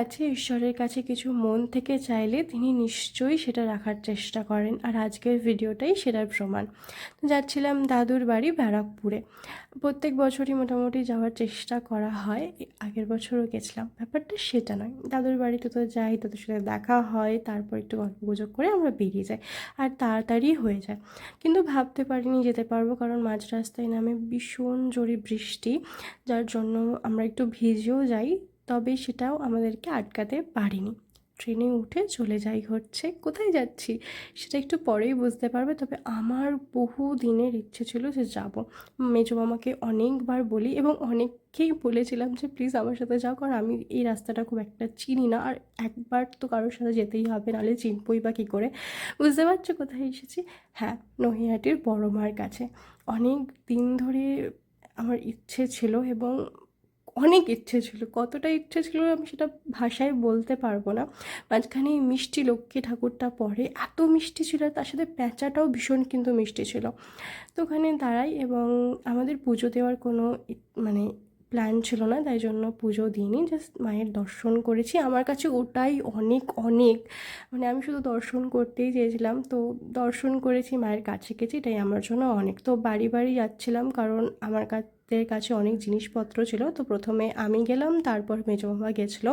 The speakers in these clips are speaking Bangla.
আছে ঈশ্বরের কাছে কিছু মন থেকে চাইলে তিনি নিশ্চয়ই সেটা রাখার চেষ্টা করেন, আর আজকের ভিডিওটাই সেটার প্রমাণ। যাচ্ছিলাম দাদুর বাড়ি ব্যারাকপুরে। প্রত্যেক বছরই মোটামুটি যাওয়ার চেষ্টা করা হয়, আগের বছরও গেছিলাম। ব্যাপারটা সেটা নয়, দাদুর বাড়িতে তো যাই, দাদুর সাথে দেখা হয়, তারপর একটু গল্পগুজব করে আমরা বেরিয়ে যাই, আর তাড়াতাড়ি হয়ে যায়। কিন্তু ভাবতে পারিনি যেতে পারবো, কারণ মাঝ রাস্তায় নামে ভীষণ জোরে বৃষ্টি, যার জন্য আমরা একটু ভিজেও যাই, তবে সেটাও আমাদেরকে আটকাতে পারিনি। ট্রেনে উঠে চলে যাই হচ্ছে, কোথায় যাচ্ছি সেটা একটু পরেই বুঝতে পারবে। তবে আমার বহু দিনের ইচ্ছে ছিল যে যাব। মেজো মামাকে অনেকবার বলি এবং অনেককেই বলেছিলাম যে প্লিজ আমার সাথে যাও, কারণ আমি এই রাস্তাটা খুব একটা চিনি না, আর একবার তো কারোর সাথে যেতেই হবে, নাহলে চিনবই বা কী করে। বুঝতে পারছো কোথায় এসেছি? হ্যাঁ, নহিহাটির বড় মার কাছে। অনেক দিন ধরে আমার ইচ্ছে ছিল, এবং অনেক ইচ্ছে ছিল, কতটা ইচ্ছে ছিল আমি সেটা ভাষায় বলতে পারবো না। মাঝখানে এই মিষ্টি লক্ষ্মী ঠাকুরটা পড়ে, এত মিষ্টি ছিল, তার সাথে প্যাঁচাটাও ভীষণ কিন্তু মিষ্টি ছিল। তো ওখানে দাঁড়াই, এবং আমাদের পুজো দেওয়ার কোনো মানে প্ল্যান ছিল না, তাই জন্য পুজো দিইনি, জাস্ট মায়ের দর্শন করেছি। আমার কাছে ওটাই অনেক অনেক, মানে আমি শুধু দর্শন করতেই চেয়েছিলাম, তো দর্শন করেছি, মায়ের কাছে গেছি, এটাই আমার জন্য অনেক। তো বাড়ি বাড়ি যাচ্ছিলাম, কারণ আমার কাছে অনেক জিনিসপত্র ছিল। তো প্রথমে আমি গেলাম, তারপর মেজো মামা গেছিলো।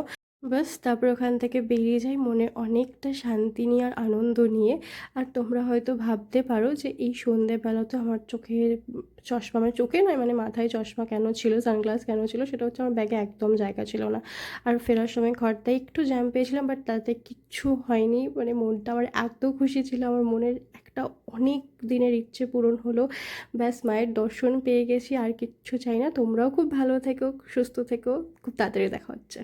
ব্যাস, তারপর ওখান থেকে বেরিয়ে যাই মনে অনেকটা শান্তি নিয়ে আর আনন্দ নিয়ে। আর তোমরা হয়তো ভাবতে পারো যে এই সন্ধেবেলা তো আমার চোখের চশমা, মানে চোখে নয়, মানে মাথায় চশমা কেন ছিল, সানগ্লাস কেন ছিল, সেটা হচ্ছে আমার ব্যাগে একদম জায়গা ছিল না। আর ফেরার সময় খড়দায় একটু জ্যাম পেয়েছিলাম, বাট তাতে কিচ্ছু হয়নি। মানে মনটা আমার এত খুশি ছিল, আমার মনের একটা অনেক দিনের ইচ্ছে পূরণ হলো। ব্যাস, মায়ের দর্শন পেয়ে গেছি, আর কিচ্ছু চাই না। তোমরাও খুব ভালো থেকো, সুস্থ থেকো, খুব তাড়াতাড়ি দেখা হচ্ছে।